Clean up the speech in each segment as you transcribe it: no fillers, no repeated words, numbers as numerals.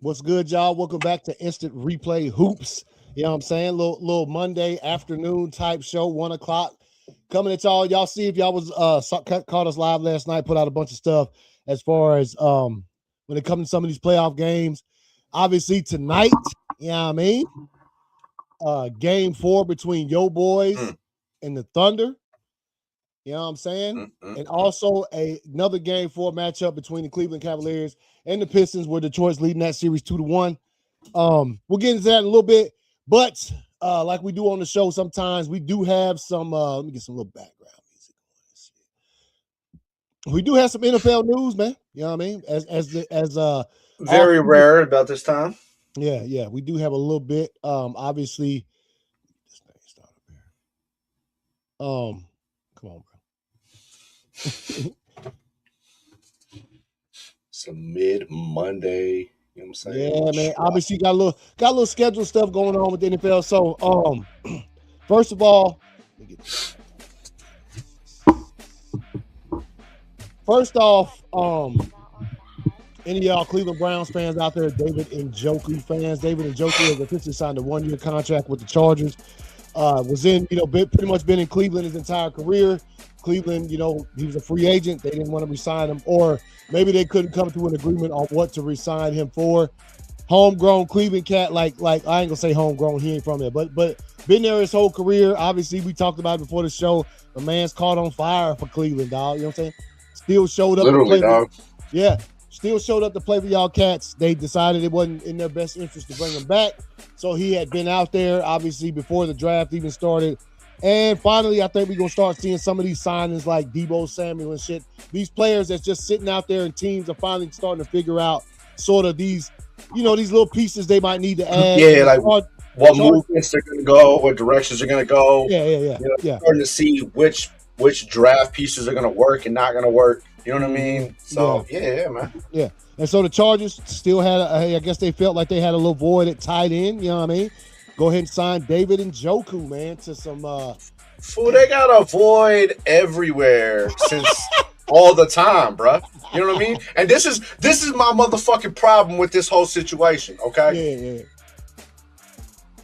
What's good, y'all? Welcome back to Instant Replay Hoops. You know what I'm saying? Little Monday afternoon type show, 1 o'clock. Coming at y'all. Y'all see if y'all was caught us live last night, put out a bunch of stuff as far as when it comes to some of these playoff games. Obviously tonight, you know what I mean? Game 4 between Yo Boys and the Thunder. You know what I'm saying? And also another game 4 matchup between the Cleveland Cavaliers and the Pistons, where Detroit's leading that series 2-1. We'll get into that in a little bit, but like we do on the show sometimes, we do have some let me get some little background music. We do have some NFL news, man. You know what I mean? As very rare about this time. Yeah, we do have a little bit. Obviously, this thing started here. Come on, bro. It's a mid-Monday. You know what I'm saying? Yeah, man. Obviously, got a little scheduled stuff going on with the NFL. So, first of all, any of y'all Cleveland Browns fans out there, David Njoku fans, David Njoku has officially signed a 1-year contract with the Chargers. Was in, pretty much been in Cleveland his entire career. Cleveland, he was a free agent. They didn't want to re-sign him, or maybe they couldn't come to an agreement on what to re-sign him for. Homegrown Cleveland cat, like I ain't gonna say homegrown, he ain't from there, but been there his whole career. Obviously, we talked about it before the show. The man's caught on fire for Cleveland, dog. You know what I'm saying? Still showed up. Literally, dog. Yeah, still showed up to play for y'all cats. They decided it wasn't in their best interest to bring him back. So he had been out there, obviously, before the draft even started. And finally, I think we're going to start seeing some of these signings like Deebo Samuel and shit. These players that's just sitting out there, and teams are finally starting to figure out sort of these, these little pieces they might need to add. Yeah, like what movements they're going to go, what directions they're going to go. Yeah. Starting to see which draft pieces are going to work and not going to work. You know what I mean? So, yeah, man. Yeah. And so the Chargers still had, I guess they felt like they had a little void at tight end. You know what I mean? Go ahead and sign David Njoku, man, to some. Fool, they got a void everywhere since all the time, bro. You know what I mean? And this is my motherfucking problem with this whole situation. Okay. Yeah.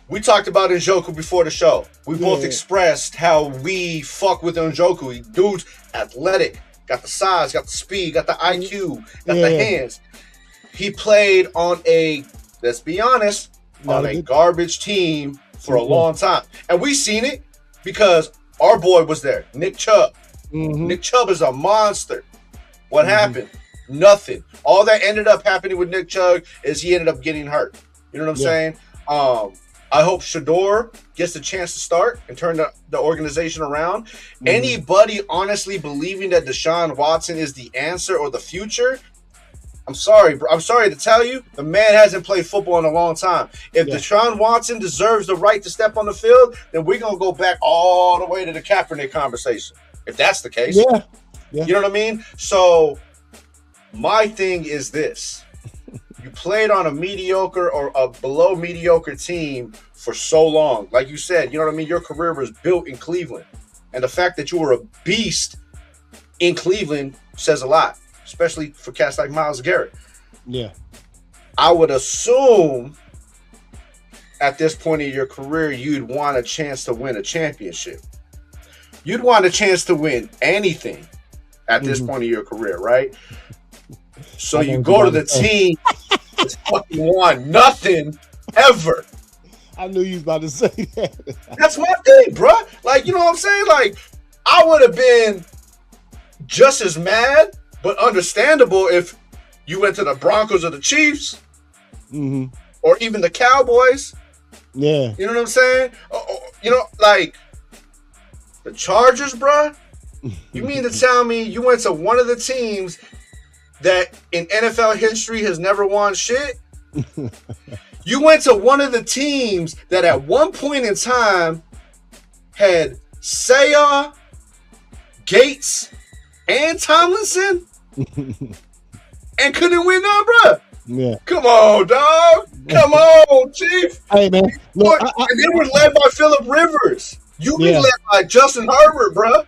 We talked about Njoku before the show. We both expressed how we fuck with Njoku. Dude's athletic, got the size, got the speed, got the IQ, got the hands. He played on let's be honest, on a garbage team for a long time. And we seen it because our boy was there, Nick Chubb. Nick Chubb is a monster. What happened? Nothing. All that ended up happening with Nick Chubb is he ended up getting hurt. You know what I'm saying? I hope Shador gets the chance to start and turn the organization around. Anybody honestly believing that Deshaun Watson is the answer or the future, I'm sorry, bro. I'm sorry to tell you, the man hasn't played football in a long time. If Deshaun Watson deserves the right to step on the field, then we're going to go back all the way to the Kaepernick conversation, if that's the case. Yeah. You know what I mean? So my thing is this. You played on a mediocre or a below mediocre team for so long. Like you said, you know what I mean? Your career was built in Cleveland. And the fact that you were a beast in Cleveland says a lot. Especially for cats like Myles Garrett. Yeah. I would assume at this point in your career, you'd want a chance to win a championship. You'd want a chance to win anything at this point in your career, right? So you go to the team that's fucking won nothing ever. I knew you was about to say that. That's my thing, bro. Like, you know what I'm saying? Like, I would have been just as mad, but understandable if you went to the Broncos or the Chiefs or even the Cowboys. Yeah. You know what I'm saying? Like the Chargers, bro. You mean to tell me you went to one of the teams that in NFL history has never won shit? You went to one of the teams that at one point in time had Sayah, Gates, and Tomlinson? And couldn't win none, bro. Yeah. Come on, dog. Come on, Chief. Hey, man. Look, and they were led by Phillip Rivers. You be led by Justin Herbert, bro.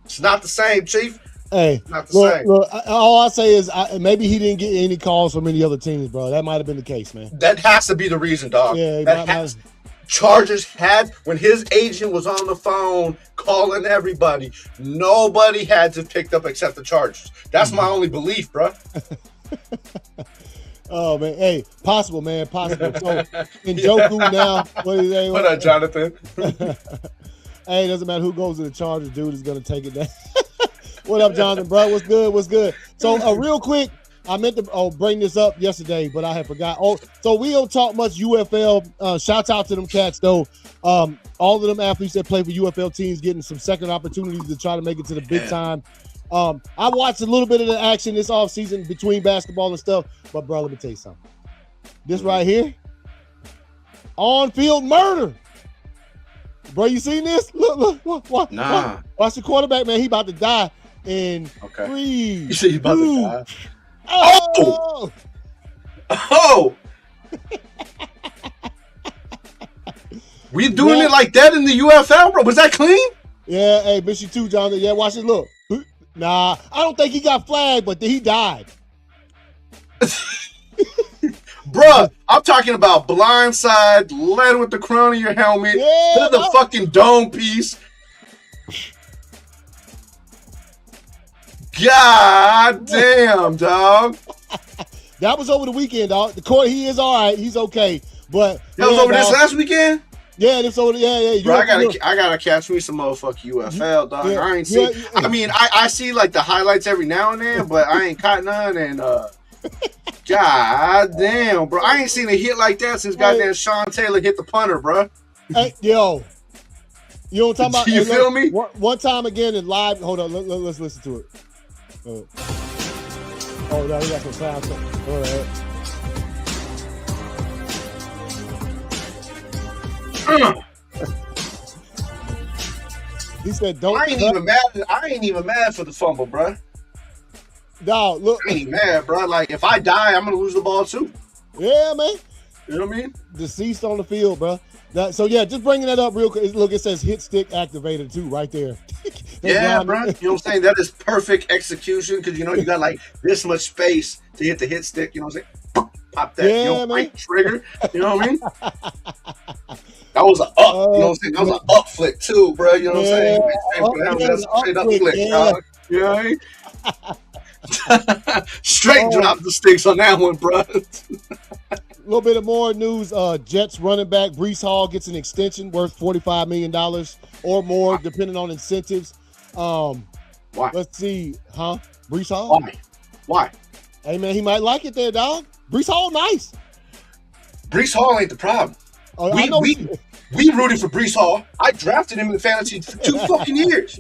It's not the same, Chief. Hey, Not the same. look. All I say is maybe he didn't get any calls from any other teams, bro. That might have been the case, man. That has to be the reason, dog. Yeah, Chargers had, when his agent was on the phone calling everybody, nobody had to pick up except the Chargers. That's my only belief, bro. Oh man, hey, possible, man, possible. So Njoku now, What up, Jonathan? Hey, it doesn't matter who goes to the Chargers, dude is gonna take it down. What up, Jonathan, bro? What's good? What's good? So real quick, I meant to bring this up yesterday, but I had forgot. So we don't talk much UFL. Shouts out to them cats though. All of them athletes that play for UFL teams getting some second opportunities to try to make it to the big time. I watched a little bit of the action this offseason between basketball and stuff, but bro, let me tell you something. This right here, on-field murder. Bro, you seen this? Look, Nah. Watch the quarterback, man. He about to die in 3. You said he's about to die. Oh! We doing it like that in the UFL, bro? Was that clean? Yeah, hey, miss you too, Jonathan. Yeah, watch this. Look. Nah, I don't think he got flagged, but he died. Bruh, I'm talking about blindside, led with the crown of your helmet, to the fucking dome piece. God damn, dog. That was over the weekend, dog. The court, he is all right. He's okay. But that was over this last weekend? Yeah, this over. Yeah. Bro, I gotta catch me some motherfucking UFL, dog. Yeah, I ain't see. Yeah. I mean, I see like the highlights every now and then, but I ain't caught none. And god damn, bro, I ain't seen a hit like that since goddamn Sean Taylor hit the punter, bro. Hey, yo, you know what I'm talking about? You feel me? One time again in live. Hold on, let's listen to it. Oh no, we got some sound. All right. He said, "Don't." I ain't even mad for the fumble, bro. No, look. I ain't mad, bro. Like if I die, I'm gonna lose the ball too. Yeah, man. You know what I mean? Deceased on the field, bro. So yeah, just bringing that up real quick. Look, it says hit stick activated too, right there. Yeah, bro. You know what I'm saying? That is perfect execution because you got like this much space to hit the hit stick. You know what I'm saying? Pop that, right trigger. You know what I mean? That was an up. You know what I'm saying? That was an up flick too, bro. You know what I'm saying? That's straight up flick, dog. You know what I mean? Straight drop the sticks on that one, bro. A little bit of more news. Jets running back Breece Hall gets an extension worth $45 million or more, depending on incentives. Why? Let's see. Breece Hall? Why? Hey, man, he might like it there, dog. Breece Hall, nice. Breece Hall ain't the problem. We rooted for Breece Hall. I drafted him in the fantasy for 2 fucking years.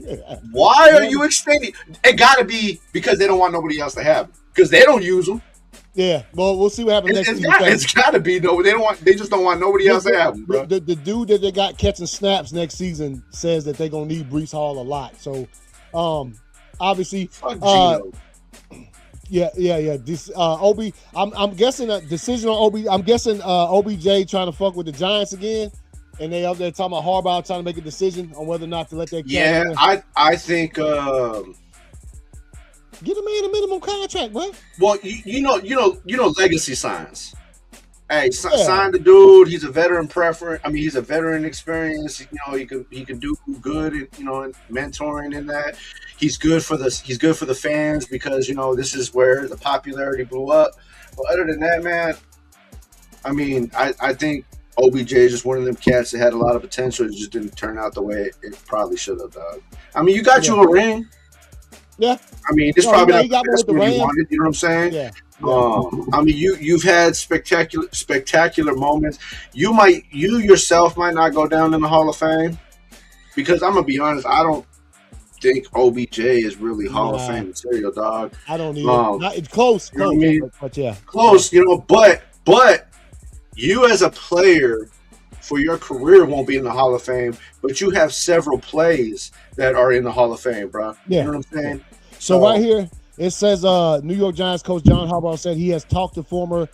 Why are you extending? It got to be because they don't want nobody else to have him. Because they don't use him. Yeah, well, we'll see what happens next season. It's got to be though. They just don't want nobody else to have him, bro. The dude that they got catching snaps next season says that they're gonna need Breece Hall a lot. So, obviously, yeah. This I'm guessing a decision on OB. I'm guessing OBJ trying to fuck with the Giants again, and they up there talking about Harbaugh trying to make a decision on whether or not to let that. Yeah, I think. Get a man a minimum contract, bro. Well, you know, legacy signs. Hey, sign the dude. He's a veteran preference. I mean, he's a veteran experience. You know, he can do good. In mentoring in that. He's good for the fans because this is where the popularity blew up. But other than that, man, I mean, I think OBJ is just one of them cats that had a lot of potential. It just didn't turn out the way it probably should have, dog. I mean, you got you a ring. Yeah. I mean, it's probably not the best one you wanted. You know what I'm saying? Yeah. I mean, you've had spectacular moments. You yourself might not go down in the Hall of Fame because I'm gonna be honest. I don't think OBJ is really Hall of Fame material, dog. I don't either. It's close. You know what I mean? But yeah, close. But you as a player for your career won't be in the Hall of Fame, but you have several plays that are in the Hall of Fame, bro. Yeah. You know what I'm saying? So right here, it says New York Giants coach John Harbaugh said he has talked to former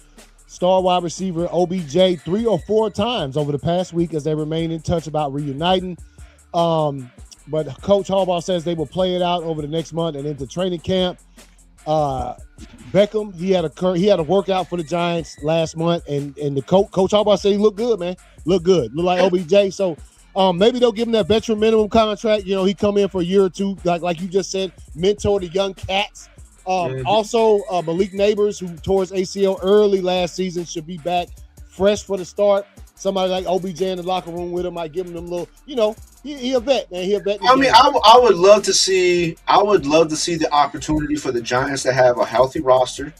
star wide receiver OBJ 3 or 4 times over the past week as they remain in touch about reuniting. but Coach Harbaugh says they will play it out over the next month and into training camp. Beckham, he had a workout for the Giants last month, and the Coach Harbaugh said he looked good, man. Look like OBJ. So maybe they'll give him that veteran minimum contract. You know, he come in for a year or two, like you just said, mentor the young cats. Also, Malik Neighbors, who tore his ACL early last season, should be back fresh for the start. Somebody like OBJ in the locker room with him might give him them little, you know, he a vet, man. He a vet. I mean, I would love to see the opportunity for the Giants to have a healthy roster.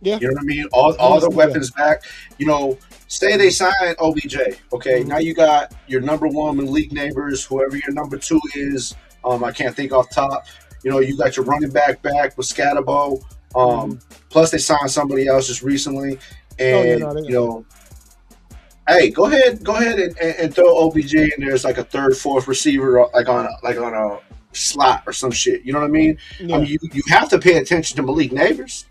Yeah. You know what I mean? All the weapons back. You know, say they sign OBJ. Okay, now you got your number one Malik Neighbors, whoever your number two is. I can't think off top. You know, you got your running back with Scatterbo. Plus they signed somebody else just recently. And you know, hey, go ahead and throw OBJ in there as like a third, fourth receiver, like on a slot or some shit. You know what I mean? Yeah. I mean, you have to pay attention to Malik Neighbors.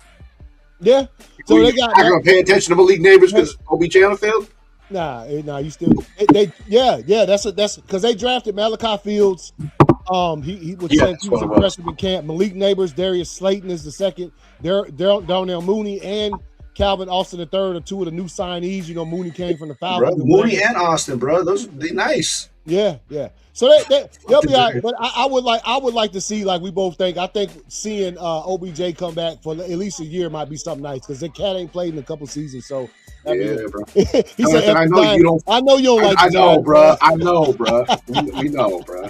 Yeah. So they got. Not gonna pay attention to Malik Neighbors because OBJ on the field. Nah, you still. That's because they drafted Malachi Fields. He was sent to some freshman camp. Malik Neighbors, Darius Slayton is the second. Darnell Mooney and Calvin Austin III are two of the new signees. You know, Mooney came from the Falcons. Mooney and Austin, bro. They nice. Yeah. So they'll be all right. But I would like to see, like we both think. I think seeing OBJ come back for at least a year might be something nice because the cat ain't played in a couple seasons. So yeah, bro. He said, I know you don't. I know you don't like. I know, bro. I know, bro. We know, bro.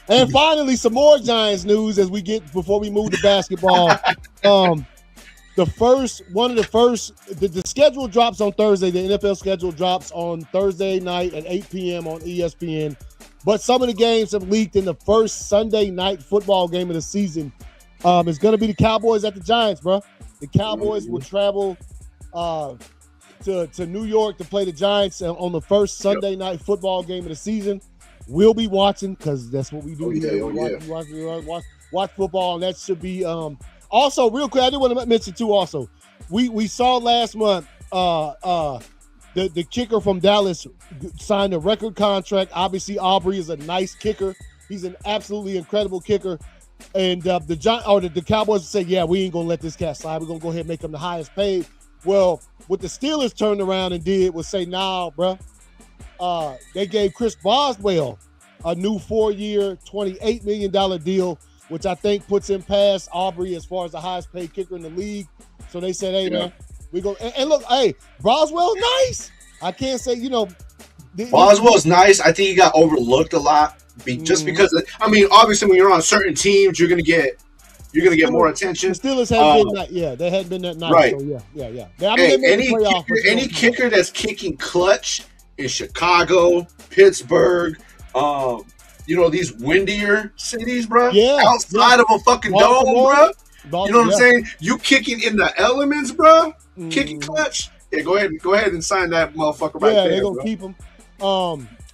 And finally, some more Giants news as we get before we move to basketball. The schedule drops on Thursday. The NFL schedule drops on Thursday night at 8 p.m. on ESPN. But some of the games have leaked in the first Sunday night football game of the season. It's going to be the Cowboys at the Giants, bro. The Cowboys will travel to New York to play the Giants on the first Sunday night football game of the season. We'll be watching because that's what we do. Watch football, and that should be also, real quick, I did want to mention too. Also, we saw last month the kicker from Dallas signed a record contract. Obviously, Aubrey is a nice kicker. He's an absolutely incredible kicker. And the Cowboys say, yeah, we ain't gonna let this cat slide. We're gonna go ahead and make him the highest paid. Well, what the Steelers turned around and did was say, nah, bro. They gave Chris Boswell a new 4-year, $28 million deal, which I think puts him past Aubrey as far as the highest paid kicker in the league. So they said, hey, man, we go. And look, hey, Boswell's nice. I can't say, Boswell's nice. I think he got overlooked a lot just because, I mean, obviously when you're on certain teams, you're going to get more attention. The Steelers haven't been they hadn't been that nice. Right. So yeah. Any kicker that's kicking clutch in Chicago, Pittsburgh, these windier cities, bro. Yeah. Outside of a fucking dome, bro. You know what I'm saying? You kicking in the elements, bro. Kicking clutch. Yeah, go ahead and sign that motherfucker right there. Yeah, they're gonna keep him.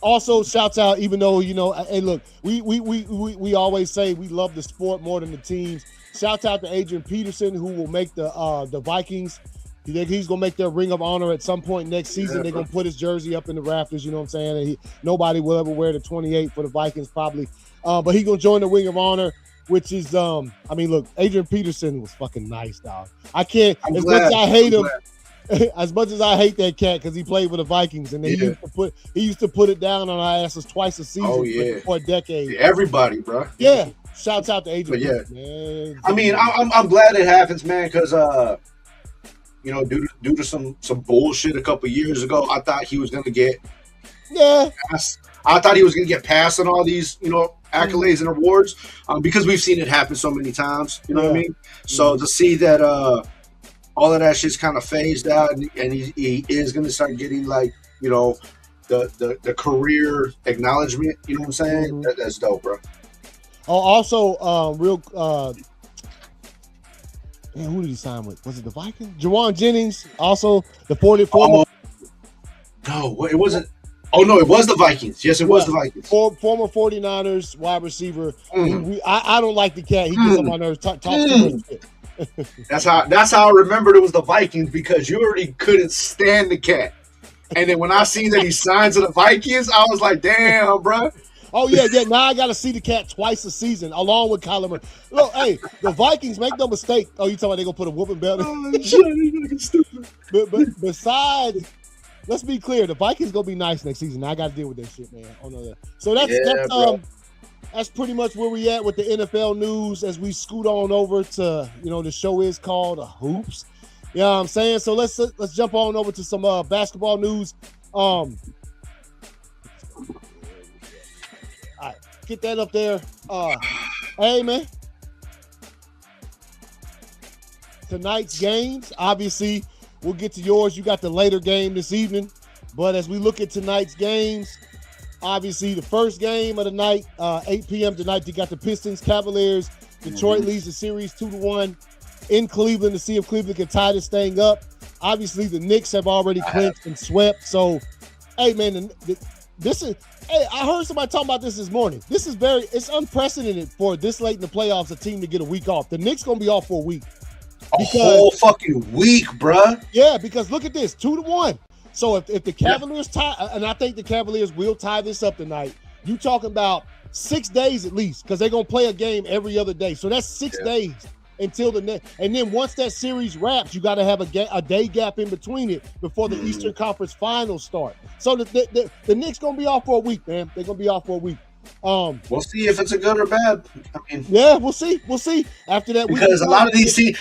Also, shouts out, even though, hey, look, we always say we love the sport more than the teams. Shouts out to Adrian Peterson, who will make the Vikings. He's going to make their Ring of Honor at some point next season. Yeah, they're going to put his jersey up in the rafters, you know what I'm saying? And nobody will ever wear the 28 for the Vikings probably. But he's going to join the Ring of Honor, which is, look, Adrian Peterson was fucking nice, dog. I can't, as much as I hate him, as much as I hate that cat because he played with the Vikings and he used to put it down on our asses twice a season for a decade. Everybody, bro. Yeah. Shouts out to Adrian. But man. I mean, I'm glad it happens, man, because due to some bullshit a couple years ago, I thought he was gonna get passed. I thought he was gonna get passed on all these, accolades and awards, because we've seen it happen so many times. You know what I mean? So to see that all of that shit's kind of phased out, and he is gonna start getting the career acknowledgement. You know what I'm saying? That's dope, bro. Oh, also, who did he sign with? Was it the Vikings? Jawan Jennings, also the 44. No, it wasn't. Oh, no, it was the Vikings. Yes, it was the Vikings. Former 49ers wide receiver. I don't like the cat. He gets on my nerves. Talk too much shit. That's how I remembered it was the Vikings, because you already couldn't stand the cat. And then when I seen that he signed to the Vikings, I was like, damn, bro. Oh yeah. Now I got to see the cat twice a season, along with Kyler Murray. Look, hey, the Vikings, make no mistake. Oh, you talking about they gonna put a whooping belt? Oh shit, you fucking stupid. But besides, let's be clear, the Vikings gonna be nice next season. I got to deal with that shit, man. Oh no. So that's pretty much where we at with the NFL news as we scoot on over to, the show is called Hoops. You know what I'm saying? So let's jump on over to some basketball news. All right, get that up there. Hey man, tonight's games, obviously we'll get to yours. You got the later game this evening, but as we look at tonight's games, obviously the first game of the night, 8 p.m. tonight, you got the Pistons, Cavaliers. Detroit leads the series 2-1 in Cleveland to see if Cleveland can tie this thing up. Obviously, the Knicks have already clinched and swept. Hey, man, I heard somebody talking about this morning. It's unprecedented for this late in the playoffs, a team to get a week off. The Knicks going to be off for a week. A whole fucking week, bruh. Yeah, because look at this, 2-1. So if the Cavaliers tie, and I think the Cavaliers will tie this up tonight, you talking about 6 days at least, because they're going to play a game every other day. So that's 6 days until the next. And then once that series wraps, you got to have a day gap in between it before the Eastern Conference Finals start. So the Knicks going to be off for a week, man. They're going to be off for a week. We'll see if it's a good or bad. Yeah, we'll see. After that, because a lot of these teams,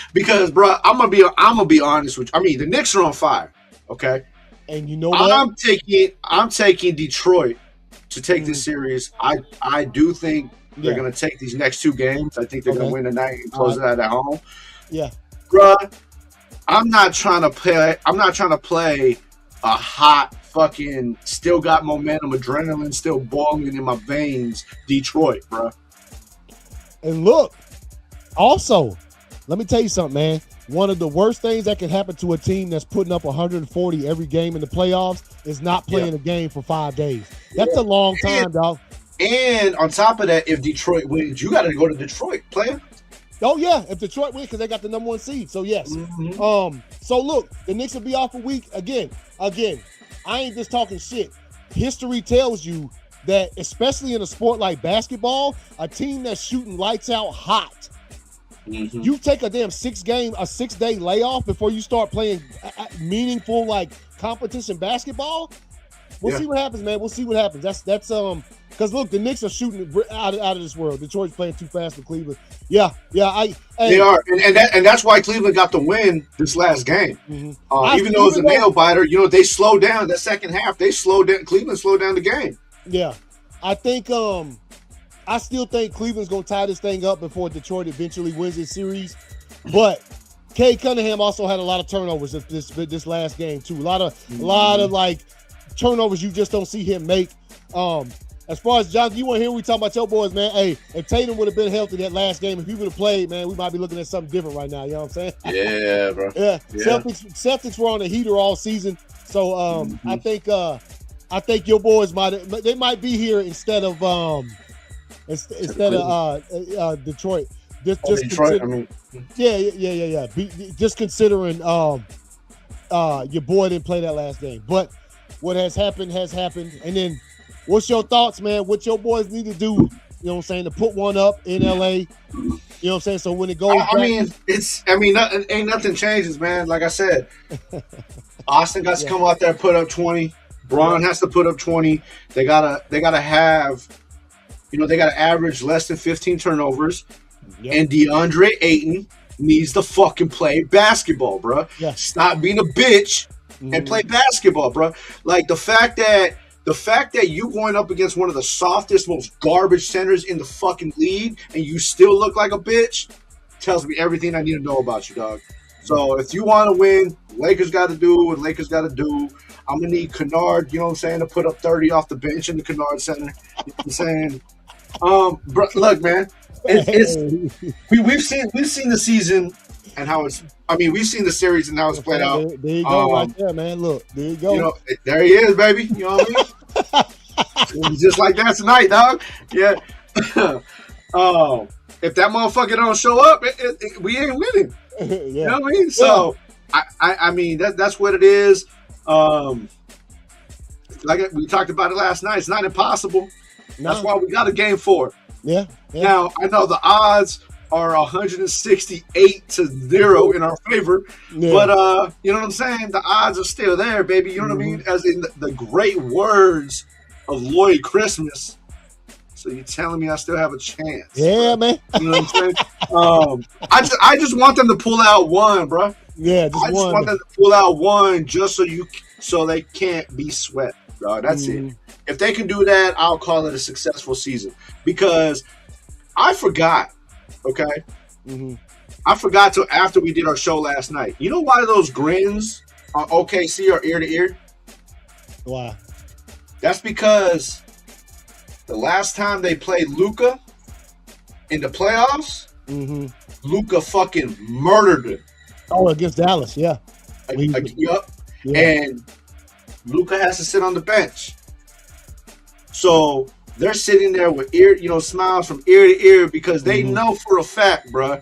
bro, I'm gonna be honest with you. I mean, the Knicks are on fire. Okay. And you know what? I'm taking Detroit to take this series. I do think they're going to take these next 2 games. I think they're going to win tonight and close it out at home. Yeah. Bruh, I'm not trying to play a hot fucking still got momentum, adrenaline still boiling in my veins Detroit, bruh. And look, also, let me tell you something, man. One of the worst things that can happen to a team that's putting up 140 every game in the playoffs is not playing a game for 5 days. That's a long time, dog. And on top of that, if Detroit wins, you got to go to Detroit, player. Oh, yeah, if Detroit wins, because they got the number 1 seed. So, yes. So, look, the Knicks will be off a week. Again, I ain't just talking shit. History tells you that, especially in a sport like basketball, a team that's shooting lights out hot, you take a damn 6-day layoff before you start playing meaningful competition basketball. We'll see what happens, man. We'll see what happens. That's because look, the Knicks are shooting out of this world. Detroit's playing too fast for Cleveland. They are, and that's why Cleveland got the win this last game. Even though it was a nail biter, they slowed down that second half. Cleveland slowed down the game. Yeah, I think I still think Cleveland's gonna tie this thing up before Detroit eventually wins this series. But Cade Cunningham also had a lot of turnovers this last game too. A lot of turnovers you just don't see him make. As far as John, you want to hear we talking about your boys, man. Hey, if Tatum would have been healthy that last game, if he would have played, man, we might be looking at something different right now. You know what I'm saying? Yeah, bro. Yeah. Celtics were on a heater all season, so I think your boys might be here instead of Detroit. Detroit. I mean, yeah. Just considering your boy didn't play that last game, but what has happened, and then. What's your thoughts, man? What your boys need to do, to put one up in LA, you know what I'm saying? So when it goes ain't nothing changes, man. Like I said, Austin got to come out there and put up 20. Braun has to put up 20. They gotta have, they gotta average less than 15 turnovers. Yep. And DeAndre Ayton needs to fucking play basketball, bro. Yeah. Stop being a bitch and play basketball, bro. Like the fact that you going up against one of the softest, most garbage centers in the fucking league and you still look like a bitch tells me everything I need to know about you, dog. So if you want to win, Lakers got to do what Lakers got to do. I'm going to need Kennard, to put up 30 off the bench in the Kennard Center. You know what I'm saying? Bro, look, man, we've seen the season and how it's. I mean, we've seen the series and how it's played out. There you go, right there, man. Look, there you go. There he is, baby. You know what I mean? Just like that tonight, dog. Yeah. If that motherfucker don't show up, we ain't winning. You know what I mean? So, I mean that's what it is. Like we talked about it last night. It's not impossible. That's why we got a game 4. Yeah. Now, I know the odds are 168-0 in our favor, but you know what I'm saying? The odds are still there, baby. You know what I mean? As in the great words of Lloyd Christmas. So you're telling me I still have a chance? Yeah, bro. man. You know what I'm saying? I just want them to pull out one, bro. Yeah, I just want them to pull out one just so they can't be swept, bro. That's it. If they can do that, I'll call it a successful season. Because I forgot, okay? I forgot till after we did our show last night. You know why those grins on OKC are ear to ear? Why? That's because the last time they played Luka in the playoffs, Luka fucking murdered him. Oh, against Dallas, yeah. Yup. And Luka has to sit on the bench. So they're sitting there with smiles from ear to ear because they know for a fact, bro,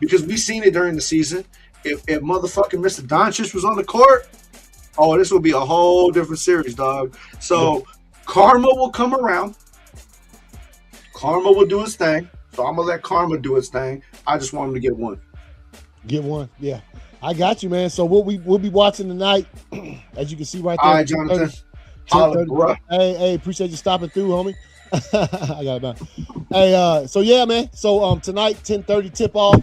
because we seen it during the season. If motherfucking Mr. Doncic was on the court, this will be a whole different series, dog. So karma will come around. Karma will do its thing. So I'm going to let karma do its thing. I just want him to get one. Get one, yeah. I got you, man. So we'll be watching tonight, as you can see right there. All right, Jonathan. Holla, bro. Hey, appreciate you stopping through, homie. I got it done. Hey, so yeah, man. So tonight, 10:30 tip off.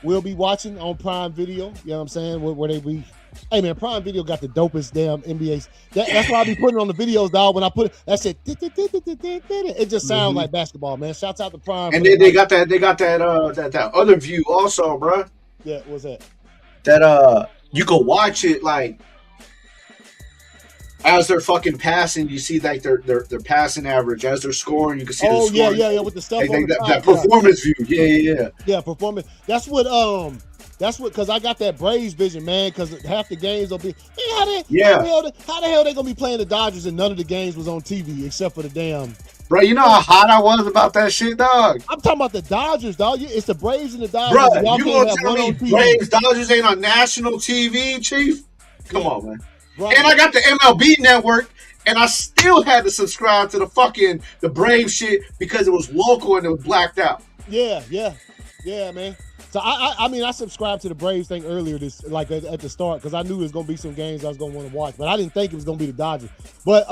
We'll be watching on Prime Video. You know what I'm saying? Where they be. Hey man, Prime Video got the dopest damn NBAs. That's why I be putting on the videos, dog. When I put it, that's it. It just sounds like basketball, man. Shouts out to Prime. And they got that other view also, bro. Yeah, what's that? That you can watch it like as they're fucking passing. You see like their passing average as they're scoring. You can see. Oh yeah, with the stuff on the that performance view. Yeah. Performance. That's what because I got that Braves vision, man. Because half the games will be, how the hell they gonna be playing the Dodgers and none of the games was on TV except for the damn. Bro, you know how hot I was about that shit, dog. I'm talking about the Dodgers, dog. It's the Braves and the Dodgers. Bro, you gonna tell me Braves, Dodgers ain't on national TV, Chief? Come on, man. Right. And I got the MLB network, and I still had to subscribe to the Braves shit because it was local and it was blacked out. Yeah, man. So I mean I subscribed to the Braves thing earlier at the start because I knew there was gonna be some games I was gonna want to watch, but I didn't think it was gonna be the Dodgers. But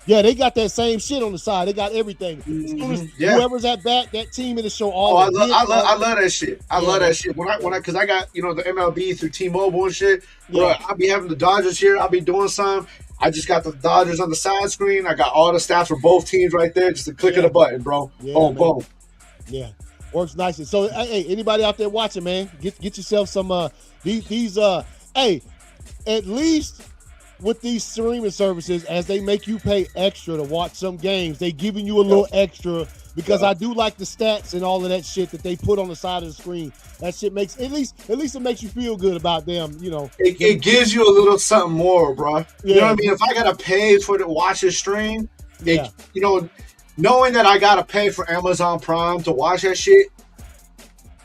yeah, they got that same shit on the side. They got everything. Whoever's at bat, that team in the show. I love that shit. I love that shit. Because I got the MLB through T-Mobile and shit. Bro, I'll be having the Dodgers here. I'll be doing some. I just got the Dodgers on the side screen. I got all the stats for both teams right there. Just a click of the button, bro. Boom. Yeah, works nicely. So hey, anybody out there watching, man, get yourself some these. Hey, at least. With these streaming services, as they make you pay extra to watch some games, they giving you a little extra because I do like the stats and all of that shit that they put on the side of the screen. That shit makes at least it makes you feel good about them. It gives you a little something more, bro. You know what I mean? If I gotta pay for the watch a stream, knowing that I gotta pay for Amazon Prime to watch that shit,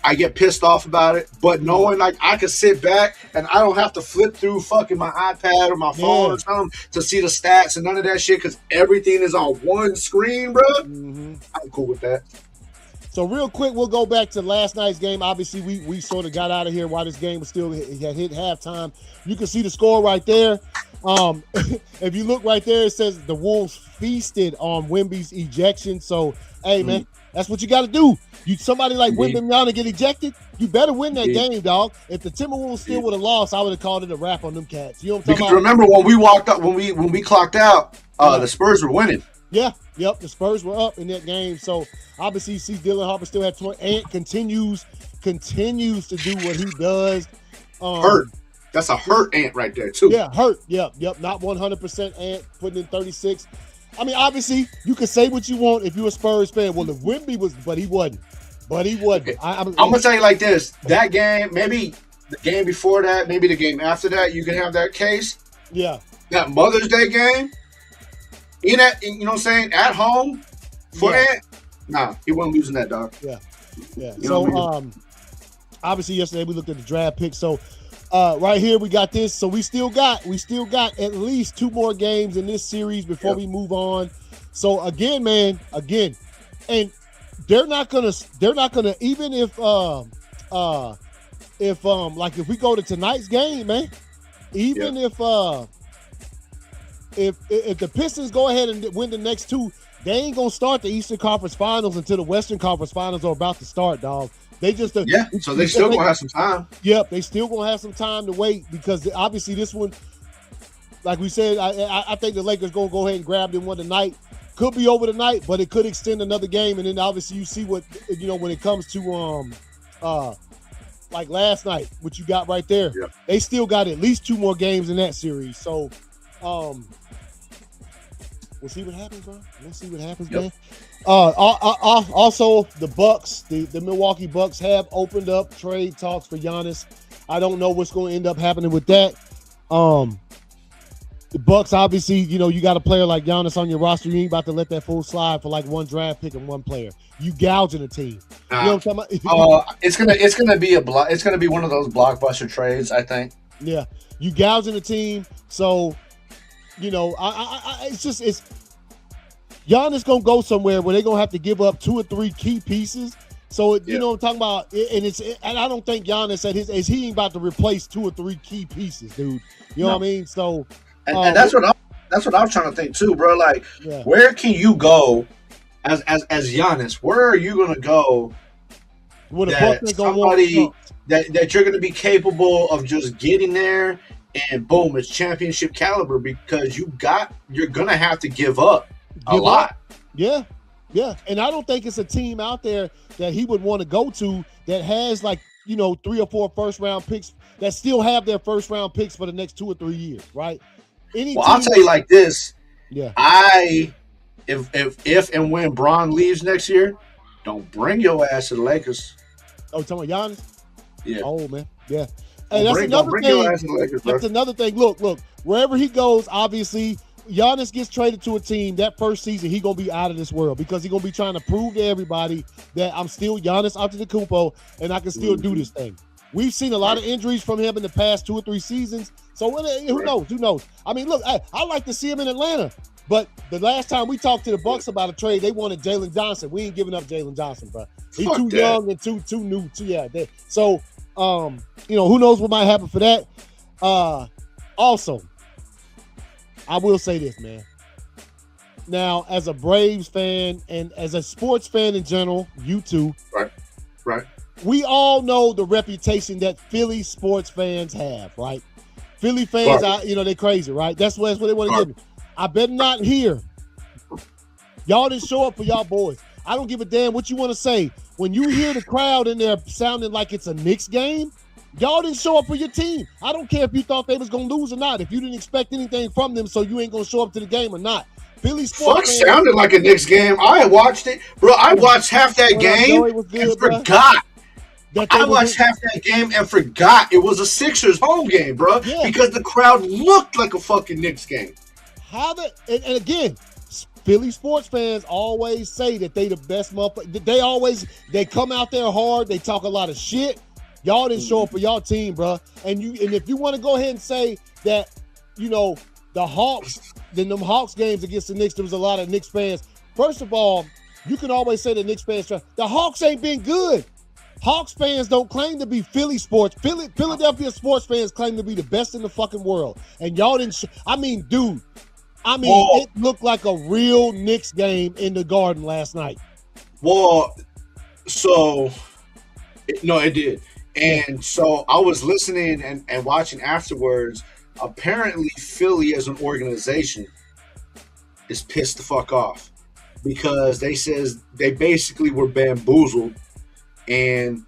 I get pissed off about it, but knowing like I can sit back and I don't have to flip through fucking my iPad or my phone or something to see the stats and none of that shit because everything is on one screen, bro. I'm cool with that. So real quick, we'll go back to last night's game. Obviously, we sort of got out of here while this game was still had hit halftime. You can see the score right there. If you look right there, it says the Wolves feasted on Wemby's ejection. So, hey, man, that's what you got to do. Somebody like Wembanyama get ejected, you better win that game, dog. If the Timberwolves still would have lost, I would have called it a wrap on them cats. You know what I'm talking about? Remember when we walked up, when we clocked out, the Spurs were winning. Yeah, the Spurs were up in that game. So obviously, you see Dylan Harper still had 20. Ant continues to do what he does. Hurt. That's a hurt Ant right there too. Yeah, hurt. Yep. Not 100% Ant putting in 36. I mean, obviously, you can say what you want if you're a Spurs fan. Well, if Wemby was, but he wasn't. Okay. I'm gonna tell you like this: that game, maybe the game before that, maybe the game after that, you can have that case. Yeah. That Mother's Day game, you know what I'm saying, at home for that. Nah, he wasn't losing that, dog. Yeah. So, obviously, yesterday we looked at the draft pick. So, right here we got this. So we still got at least 2 more games in this series before we move on So again, man, and they're not gonna even if like if we go to tonight's game, man, even if the Pistons go ahead and win the next two, they ain't gonna start the Eastern Conference Finals until the Western Conference Finals are about to start, dog. They just so they still gonna have some time. Yep, they still gonna have some time to wait because obviously this one, like we said, I think the Lakers gonna go ahead and grab them one tonight. Could be over tonight, but it could extend another game. And then obviously you see what when it comes to like last night, what you got right there. Yep. They still got at least 2 more games in that series. So we'll see what happens, bro. We'll see what happens, man. Also, the Bucks, the Milwaukee Bucks have opened up trade talks for Giannis. I don't know what's going to end up happening with that. The Bucks, obviously, you got a player like Giannis on your roster. You ain't about to let that fool slide for like 1 draft pick and 1 player. You gouging a team. You know what I'm talking about? It's gonna be it's gonna be one of those blockbuster trades, I think. Yeah, you gouging a team. So, it's Giannis gonna go somewhere where they're gonna have to give up 2 or 3 key pieces. So you know what I'm talking about, and I don't think Giannis at his age, he ain't about to replace 2 or 3 key pieces, dude. You know what I mean? So, and that's what I'm trying to think too, bro. Like, where can you go as Giannis? Where are you gonna go? That you're gonna be capable of just getting there and boom, it's championship caliber because you're gonna have to give up a lot. Yeah. And I don't think it's a team out there that he would want to go to that has 3 or 4 first round picks that still have their first round picks for the next 2 or 3 years, right? I'll tell you like this. Yeah. If and when Bron leaves next year, don't bring your ass to the Lakers. Oh, you talking about Giannis? Yeah. Oh man, yeah. And that's another thing. That's another thing. Look, wherever he goes, obviously, Giannis gets traded to a team that first season, he gonna be out of this world because he gonna be trying to prove to everybody that I'm still Giannis Antetokounmpo and I can still do this thing. We've seen a lot of injuries from him in the past 2 or 3 seasons. So who knows? Who knows? I mean, look, I like to see him in Atlanta. But the last time we talked to the Bucks about a trade, they wanted Jalen Johnson. We ain't giving up Jalen Johnson, bro. He's too young and too new. So, who knows what might happen for that. Also, I will say this, man. Now, as a Braves fan and as a sports fan in general, you too. Right. We all know the reputation that Philly sports fans have, right? Philly fans, they're crazy, right? That's what they want to give me. I better not hear. Y'all didn't show up for y'all boys. I don't give a damn what you want to say. When you hear the crowd in there sounding like it's a Knicks game, y'all didn't show up for your team. I don't care if you thought they was going to lose or not. If you didn't expect anything from them, so you ain't going to show up to the game or not. Philly sports fans sounded like a Knicks game. I watched it. Bro, I watched half that game and forgot. I watched half that game and forgot it was a Sixers home game, bro, because the crowd looked like a fucking Knicks game. And again, Philly sports fans always say that they the best motherfucker. They come out there hard. They talk a lot of shit. Y'all didn't show up for y'all team, bro. And if you want to go ahead and say that, the Hawks, then them Hawks games against the Knicks, there was a lot of Knicks fans. First of all, you can always say the Knicks fans. The Hawks ain't been good. Hawks fans don't claim to be Philly sports. Philadelphia sports fans claim to be the best in the fucking world. And y'all didn't. It looked like a real Knicks game in the Garden last night. Well, it did. And so I was listening and watching afterwards. Apparently, Philly as an organization is pissed the fuck off because they basically were bamboozled. And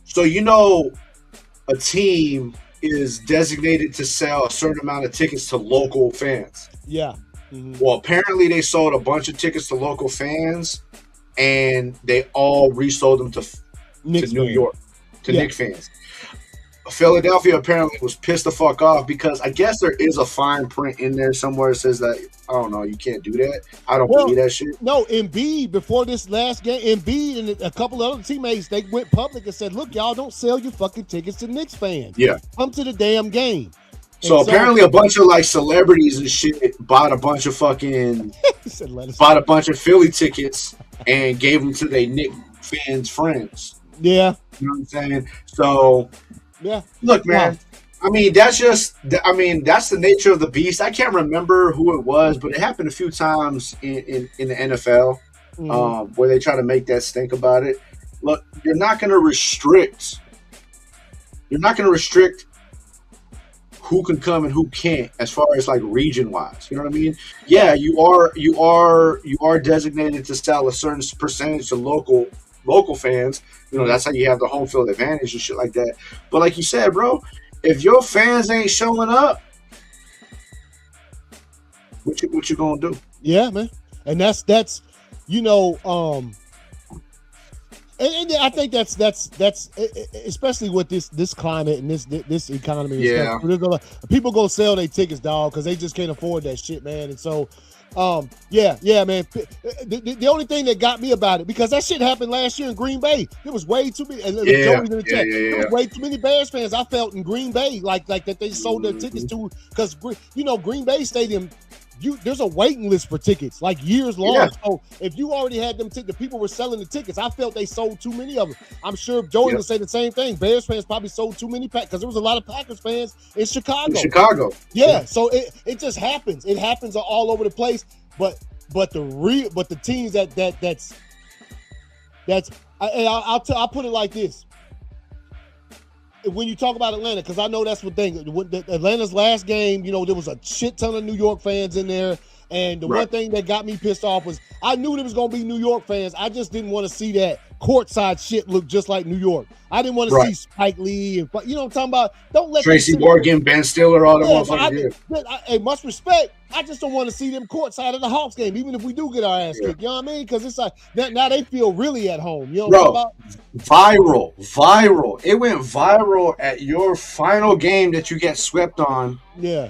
so, a team is designated to sell a certain amount of tickets to local fans. Yeah. Mm-hmm. Well, apparently they sold a bunch of tickets to local fans and they all resold them to New York, to Knicks fans. Philadelphia apparently was pissed the fuck off because I guess there is a fine print in there somewhere that says that, I don't know, you can't do that. I don't believe that shit. No, Embiid, before this last game, Embiid and a couple of other teammates, they went public and said, look, y'all don't sell your fucking tickets to Knicks fans. Yeah. Come to the damn game. So apparently a bunch of like celebrities and shit bought a bunch of fucking Philly tickets and gave them to their Knick fans' friends. Yeah. You know what I'm saying? So yeah. Look, man. Wow. I mean, that's the nature of the beast. I can't remember who it was, but it happened a few times in the NFL where they try to make that stink about it. Look, you're not going to restrict who can come and who can't as far as like region wise. You know what I mean? Yeah, you are designated to sell a certain percentage to local fans. You know, that's how you have the home field advantage and shit like that. But like you said, bro, if your fans ain't showing up, what you gonna do? Yeah, man. And that's and I think that's especially with this climate and this economy. And stuff. People go sell their tickets, dog, because they just can't afford that shit, man. And so, yeah, man. The only thing that got me about it, because that shit happened last year in Green Bay. There was way too many. There was way too many Bears fans I felt in Green Bay, like that they sold their tickets to, because Green Bay Stadium. There's a waiting list for tickets, like years long. Yeah. So if you already had them tickets, the people were selling the tickets. I felt they sold too many of them. I'm sure Joey would say the same thing. Bears fans probably sold too many because there was a lot of Packers fans in Chicago. Yeah. So it just happens. It happens all over the place. But the teams I'll put it like this. When you talk about Atlanta, because I know that's the thing. Atlanta's last game, there was a shit ton of New York fans in there. And the one thing that got me pissed off was I knew there was going to be New York fans. I just didn't want to see that courtside shit look just like New York. I didn't want to see Spike Lee and you know what I'm talking about. Don't let Tracy Morgan, Ben Stiller, all the motherfuckers. Hey, much respect. I just don't want to see them courtside of the Hawks game, even if we do get our ass kicked. You know what I mean? Because it's like now they feel really at home. You know what I'm talking about? Viral. It went viral at your final game that you get swept on. Yeah.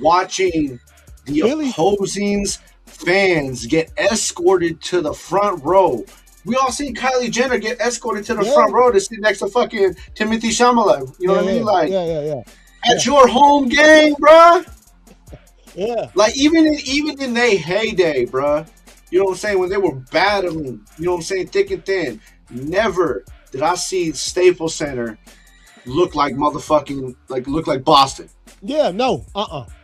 Watching the opposing fans get escorted to the front row. We all seen Kylie Jenner get escorted to the front row to sit next to fucking Timothy Chalamet. You know what I mean? Like, at your home game, bruh. Yeah. Like, even in their heyday, bruh. You know what I'm saying? When they were battling, you know what I'm saying, thick and thin. Never did I see Staples Center look like motherfucking, look like Boston. Yeah, no.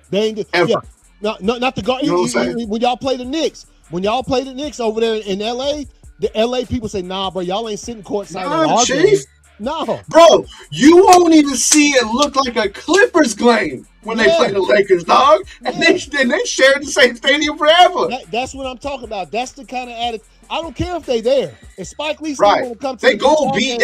They ain't ever. Yeah. No, not the guard. You know when y'all play the Knicks over there in LA, the LA people say, nah, bro, y'all ain't sitting courtside. Chief. No. Bro, you won't even see it look like a Clippers game when they play the Lakers, dog. And they share the same stadium forever. That's what I'm talking about. That's the kind of attitude. I don't care if they there. If Spike Lee still want to come to they go be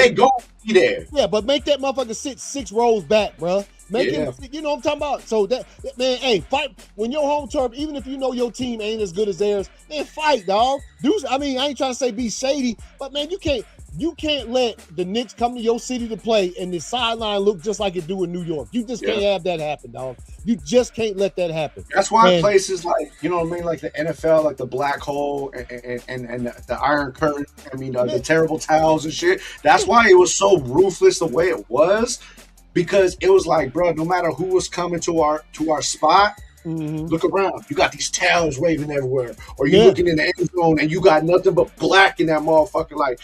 there. Yeah, but make that motherfucker sit 6 rows back, bro. Make him, you know what I'm talking about? So that, man, hey, fight when your home turf, even if you know your team ain't as good as theirs, man, fight, dog. I ain't trying to say be shady, but man, you can't let the Knicks come to your city to play and the sideline look just like it do in New York. You just can't have that happen, dog. You just can't let that happen. That's why places like, you know what I mean, like the NFL, like the black hole and the Iron Curtain, the terrible towels and shit. That's why it was so ruthless the way it was. Because it was like, bro, no matter who was coming to our spot, look around. You got these towels waving everywhere. Or you're looking in the end zone and you got nothing but black in that motherfucker. Like,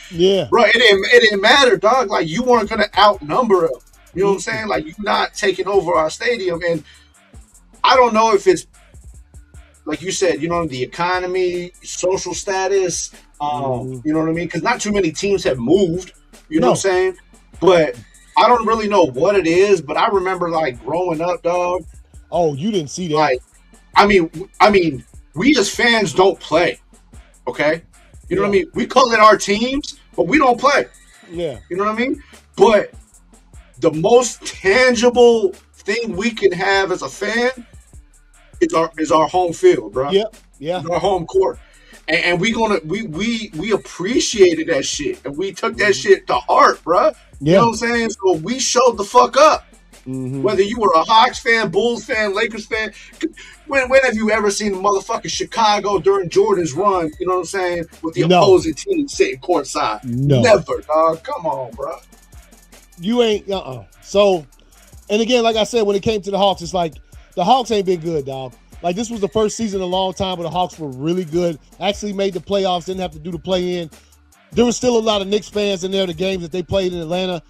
bro, it didn't matter, dog. Like, you weren't going to outnumber them. You know what I'm saying? Like, you're not taking over our stadium. And I don't know if it's, like you said, the economy, social status, you know what I mean? Because not too many teams have moved. You know what I'm saying? But I don't really know what it is, but I remember like growing up, dog. Oh, you didn't see that? Like, I mean, we as fans don't play. Okay, you know what I mean? We call it our teams, but we don't play. Yeah, you know what I mean? But the most tangible thing we can have as a fan is our home field, bro. Yeah, our home court. And we appreciated that shit, and we took that shit to heart, bro. You know what I'm saying? So we showed the fuck up. Whether you were a Hawks fan, Bulls fan, Lakers fan, when have you ever seen a motherfucking Chicago during Jordan's run? You know what I'm saying? With the opposing team sitting courtside. No. Never, dog. Come on, bro. You ain't. So And again, like I said, when it came to the Hawks, it's like the Hawks ain't been good, dog. Like this was the first season in a long time where the Hawks were really good. Actually made the playoffs, didn't have to do the play-in. There was still a lot of Knicks fans in there, the games that they played in Atlanta.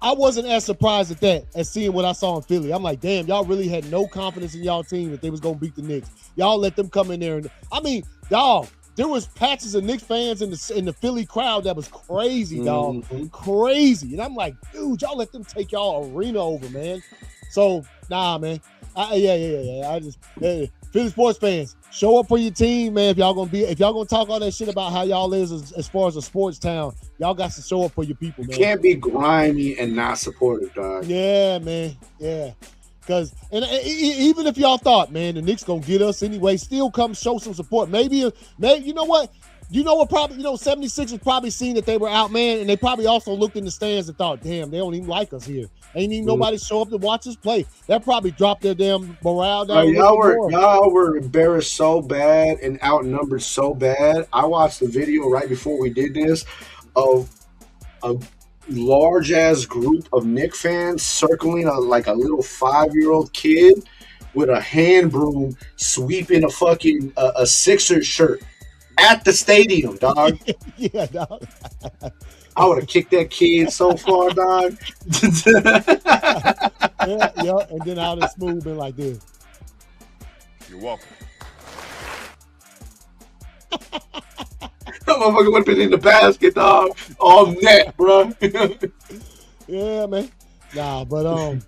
I wasn't as surprised at that as seeing what I saw in Philly. I'm like, damn, y'all really had no confidence in y'all team that they was going to beat the Knicks. Y'all let them come in there. And I mean, dog, there was patches of Knicks fans in the Philly crowd that was crazy, dog. Crazy. And I'm like, dude, y'all let them take y'all arena over, man. So, nah, man. I just Philly sports fans, show up for your team, man. If y'all gonna talk all that shit about how y'all is as far as a sports town, y'all got to show up for your people, man. You can't be grimy and not supportive, dog. Yeah, man. Yeah. Because even if y'all thought, man, the Knicks gonna get us anyway, still come show some support. Maybe you know what? Probably 76ers probably seen that they were out, man, and they probably also looked in the stands and thought, damn, they don't even like us here. Ain't even nobody show up to watch us play. That probably dropped their damn morale down. Y'all were embarrassed so bad and outnumbered so bad. I watched the video right before we did this of a large ass group of Knicks fans circling like a little 5-year-old kid with a hand broom sweeping a fucking a Sixers shirt at the stadium, dog. Yeah, dog. I would have kicked that kid so far, dog. yeah, and then out of smooth been like this. You're welcome. That motherfucker would have been in the basket, dog. All net, bro. Yeah, man. Nah, but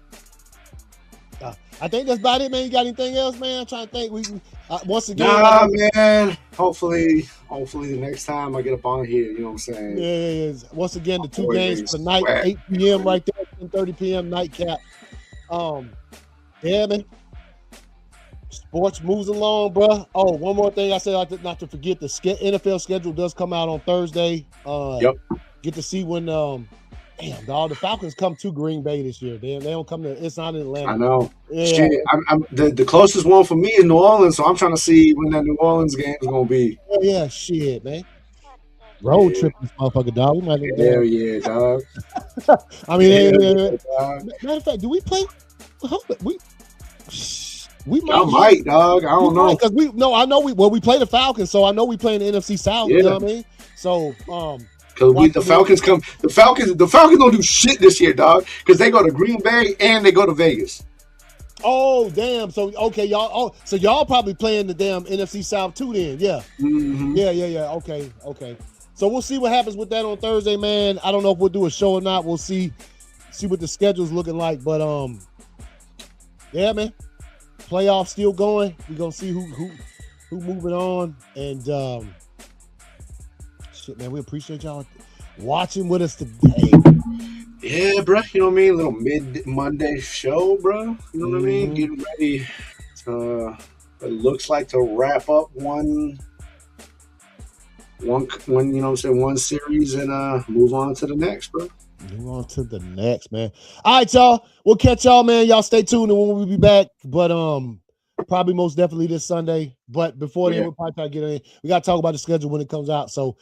I think that's about it, man. You got anything else, man? I'm trying to think. We can once again. Nah, man. Hopefully the next time I get up on here, you know what I'm saying? Yeah. Once again, the 2 games for the night, 8 p.m. right there, 10:30 p.m. nightcap. Yeah, man. Sports moves along, bro. Oh, one more thing I said not to forget: the NFL schedule does come out on Thursday. Yep. Get to see when. Damn, dog, the Falcons come to Green Bay this year. They don't come to. It's not in Atlanta. I know. Yeah. Shit, I'm the closest one for me is New Orleans, so I'm trying to see when that New Orleans game is gonna be. Yeah, shit, man. Road trip, this motherfucker, dog. We might Hell yeah, dog. I mean, dog. Matter of fact, do we play? We might, dog. I don't know because I know we play the Falcons, so I know we play in the NFC South. Yeah. You know what I mean? So because the Falcons don't do shit this year, dog. Because they go to Green Bay and they go to Vegas. Oh damn! So okay, y'all. Oh, so y'all probably playing the damn NFC South too, then? Yeah. Mm-hmm. Yeah. Okay. So we'll see what happens with that on Thursday, man. I don't know if we'll do a show or not. We'll see what the schedule's looking like. But yeah, man. Playoffs still going. We're gonna see who moving on. And shit, man, we appreciate y'all watching with us today. Yeah, bro. You know what I mean? A little mid-Monday show, bro. You know what I mean? Getting ready. It looks like to wrap up one. You know what I'm saying? One series and move on to the next, bro. Move on to the next, man. All right, y'all. We'll catch y'all, man. Y'all stay tuned and when we'll be back. But probably most definitely this Sunday. But before then, we'll probably try to get in. We gotta talk about the schedule when it comes out. So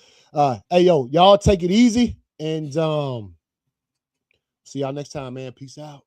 hey yo, y'all take it easy and see y'all next time, man. Peace out.